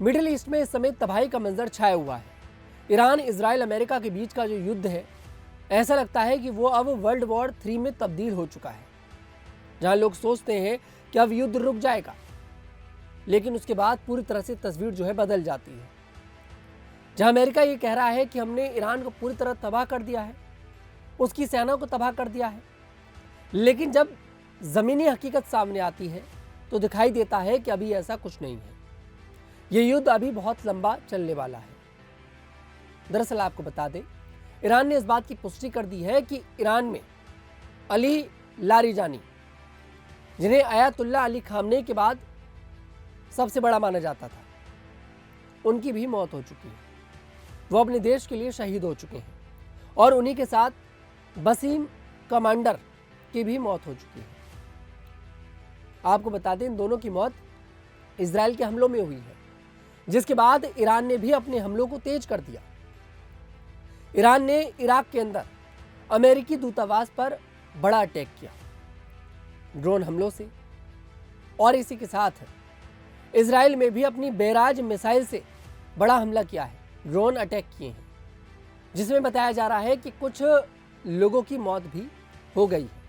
Middle east में इस समय तबाही का मंजर छाया हुआ है। ईरान, इजराइल, अमेरिका के बीच का जो युद्ध है, ऐसा लगता है कि वो अब वर्ल्ड वॉर 3 में तब्दील हो चुका है, जहां लोग सोचते हैं कि अब युद्ध रुक जाएगा, लेकिन उसके बाद पूरी तरह से तस्वीर जो है बदल जाती है। जहां अमेरिका ये कह रहा है कि हमने ईरान को पूरी तरह तबाह कर दिया है, उसकी सेना को तबाह कर दिया है, लेकिन जब ज़मीनी हकीकत सामने आती है तो दिखाई देता है कि अभी ऐसा कुछ नहीं है। ये युद्ध अभी बहुत लंबा चलने वाला है। दरअसल आपको बता दें, ईरान ने इस बात की पुष्टि कर दी है कि ईरान में अली लारिजानी, जिन्हें आयतुल्ला अली खामनेई के बाद सबसे बड़ा माना जाता था, उनकी भी मौत हो चुकी है। वो अपने देश के लिए शहीद हो चुके हैं और उन्हीं के साथ बसीम कमांडर की भी मौत हो चुकी है। आपको बता दें, इन दोनों की मौत इजराइल के हमलों में हुई है, जिसके बाद ईरान ने भी अपने हमलों को तेज कर दिया। ईरान ने इराक के अंदर अमेरिकी दूतावास पर बड़ा अटैक किया ड्रोन हमलों से, और इसी के साथ इजराइल में भी अपनी बैराज मिसाइल से बड़ा हमला किया है, ड्रोन अटैक किए हैं, जिसमें बताया जा रहा है कि कुछ लोगों की मौत भी हो गई है।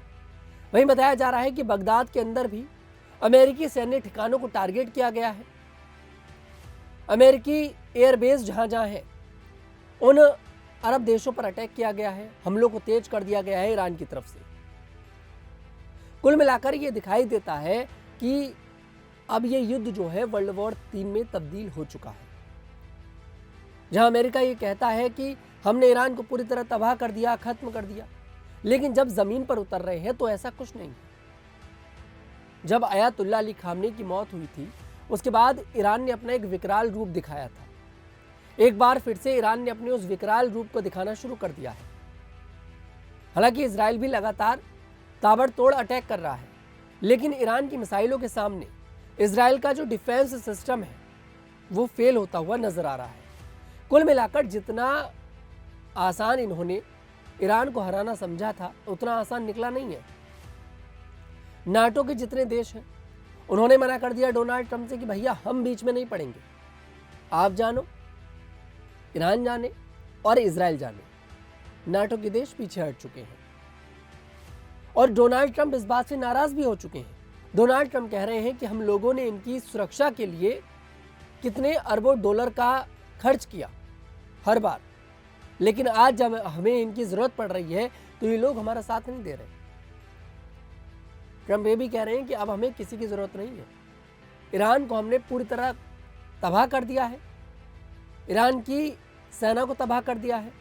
वहीं बताया जा रहा है कि बगदाद के अंदर भी अमेरिकी सैन्य ठिकानों को टारगेट किया गया है। अमेरिकी एयरबेस जहां जहां है, उन अरब देशों पर अटैक किया गया है, हमलों को तेज कर दिया गया है ईरान की तरफ से। कुल मिलाकर ये दिखाई देता है कि अब ये युद्ध जो है वर्ल्ड वॉर 3 में तब्दील हो चुका है, जहां अमेरिका ये कहता है कि हमने ईरान को पूरी तरह तबाह कर दिया, खत्म कर दिया, लेकिन जब जमीन पर उतर रहे हैं तो ऐसा कुछ नहीं है। जब आयतुल्ला अली खामनेई की मौत हुई थी, उसके बाद ईरान ने अपना एक विकराल रूप दिखाया था। एक बार फिर से ईरान ने अपने उस विकराल रूप को दिखाना शुरू कर दिया है। हालांकि इजराइल भी लगातार ताबड़तोड़ अटैक कर रहा है, लेकिन ईरान की मिसाइलों के सामने इजराइल का जो डिफेंस सिस्टम है वो फेल होता हुआ नजर आ रहा है। कुल मिलाकर जितना आसान इन्होंने ईरान को हराना समझा था, उतना आसान निकला नहीं है। नाटो के जितने देश हैं, उन्होंने मना कर दिया डोनाल्ड ट्रंप से कि भैया हम बीच में नहीं पड़ेंगे, आप जानो, ईरान जाने और इजराइल जाने। नाटो के देश पीछे हट चुके हैं और डोनाल्ड ट्रंप इस बात से नाराज भी हो चुके हैं। डोनाल्ड ट्रंप कह रहे हैं कि हम लोगों ने इनकी सुरक्षा के लिए कितने अरबों डॉलर का खर्च किया हर बार, लेकिन आज जब हमें इनकी जरूरत पड़ रही है तो ये लोग हमारा साथ नहीं दे रहे। ट्रंप ये भी कह रहे हैं कि अब हमें किसी की जरूरत नहीं है, ईरान को हमने पूरी तरह तबाह कर दिया है, ईरान की सेना को तबाह कर दिया है,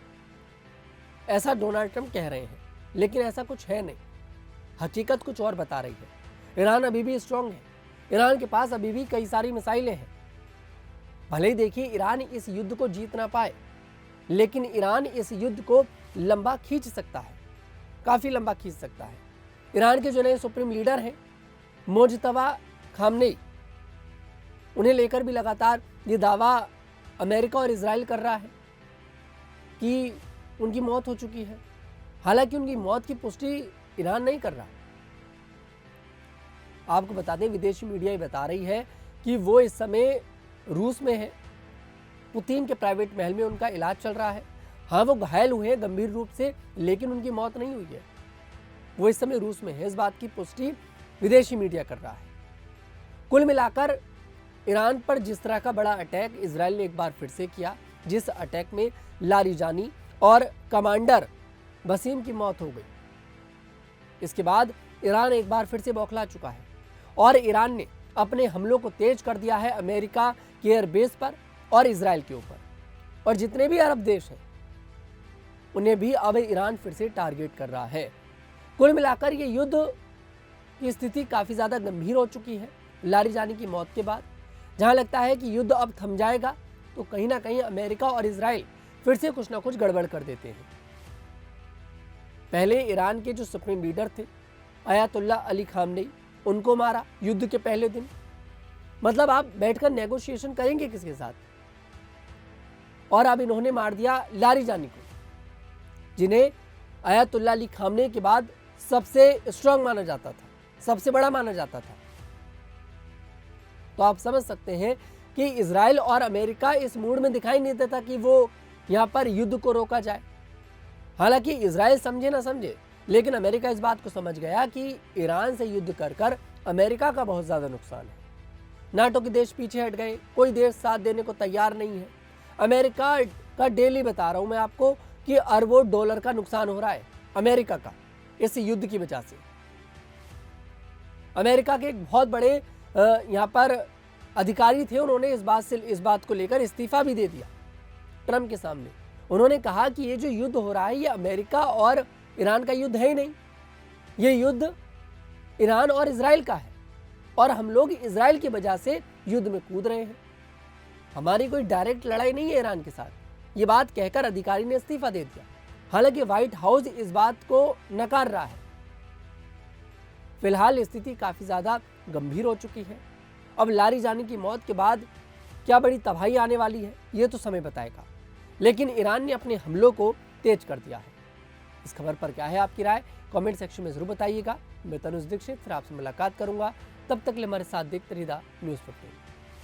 ऐसा डोनाल्ड ट्रंप कह रहे हैं। लेकिन ऐसा कुछ है नहीं, हकीकत कुछ और बता रही है। ईरान अभी भी स्ट्रांग है, ईरान के पास अभी भी कई सारी मिसाइलें हैं। भले ही देखिए ईरान इस युद्ध को जीत ना पाए, लेकिन ईरान इस युद्ध को लंबा खींच सकता है, काफ़ी लंबा खींच सकता है। ईरान के जो नए सुप्रीम लीडर हैं मुज्तबा खामनेई, उन्हें लेकर भी लगातार ये दावा अमेरिका और इजराइल कर रहा है कि उनकी मौत हो चुकी है। हालांकि उनकी मौत की पुष्टि ईरान नहीं कर रहा। आपको बता दें, विदेशी मीडिया ही बता रही है कि वो इस समय रूस में है, पुतिन के प्राइवेट महल में उनका इलाज चल रहा है। हाँ, वो घायल हुए हैं गंभीर रूप से, लेकिन उनकी मौत नहीं हुई है, वो इस समय रूस में है। इस बात की पुष्टि विदेशी मीडिया कर रहा है। कुल मिलाकर ईरान पर जिस तरह का बड़ा अटैक इजराइल ने एक बार फिर से किया, जिस अटैक में लारिजानी और कमांडर बसीम की मौत हो गई, इसके बाद ईरान एक बार फिर से बौखला चुका है और ईरान ने अपने हमलों को तेज कर दिया है अमेरिका के एयरबेस पर और इजराइल के ऊपर। और जितने भी अरब देश हैं उन्हें भी अब ईरान फिर से टारगेट कर रहा है। कुल मिलाकर ये युद्ध की स्थिति काफ़ी ज़्यादा गंभीर हो चुकी है लारिजानी की मौत के बाद। जहां लगता है कि युद्ध अब थम जाएगा, तो कहीं ना कहीं अमेरिका और इजराइल फिर से कुछ ना कुछ गड़बड़ कर देते हैं। पहले ईरान के जो सुप्रीम लीडर थे आयतुल्ला अली खामनेई, उनको मारा युद्ध के पहले दिन। मतलब आप बैठकर नेगोशिएशन करेंगे किसके साथ? और अब इन्होंने मार दिया लारिजानी को, जिन्हें आयतुल्ला अली खामनेई के बाद सबसे स्ट्रांग माना जाता था, सबसे बड़ा माना जाता था। तो आप समझ सकते हैं कि इजराइल और अमेरिका इस मूड में दिखाई नहीं देता कि वो यहाँ पर युद्ध को रोका जाए। हालांकि इजराइल समझे ना समझे, लेकिन अमेरिका इस बात को समझ गया कि ईरान से युद्ध कर कर अमेरिका का बहुत ज़्यादा नुकसान है। नाटो के देश पीछे हट गए, कोई देश साथ देने को तैयार नहीं है। अमेरिका का डेली बता रहा हूं मैं आपको कि अरबों डॉलर का नुकसान हो रहा है अमेरिका का इस युद्ध की वजह से। अमेरिका के एक बहुत बड़े यहाँ पर अधिकारी थे, उन्होंने इस बात को लेकर इस्तीफा भी दे दिया ट्रंप के सामने। उन्होंने कहा कि ये जो युद्ध हो रहा है ये अमेरिका और ईरान का युद्ध है ही नहीं, ये युद्ध ईरान और इजराइल का है और हम लोग इजराइल की वजह से युद्ध में कूद रहे हैं। हमारी कोई डायरेक्ट लड़ाई नहीं है ईरान के साथ। ये बात कहकर अधिकारी ने इस्तीफा दे दिया। हालांकि व्हाइट हाउस इस बात को नकार रहा है। फिलहाल स्थिति काफी ज्यादा गंभीर हो चुकी है। अब लारीजानी की मौत के बाद क्या बड़ी तबाही आने वाली है ये तो समय बताएगा, लेकिन ईरान ने अपने हमलों को तेज कर दिया है। इस खबर पर क्या है आपकी राय, कमेंट सेक्शन में जरूर बताइएगा। मैं तनुज दीक्षित फिर आपसे मुलाकात करूंगा, तब तक के लिए हमारे साथ देखते रहिए न्यूज़ 15।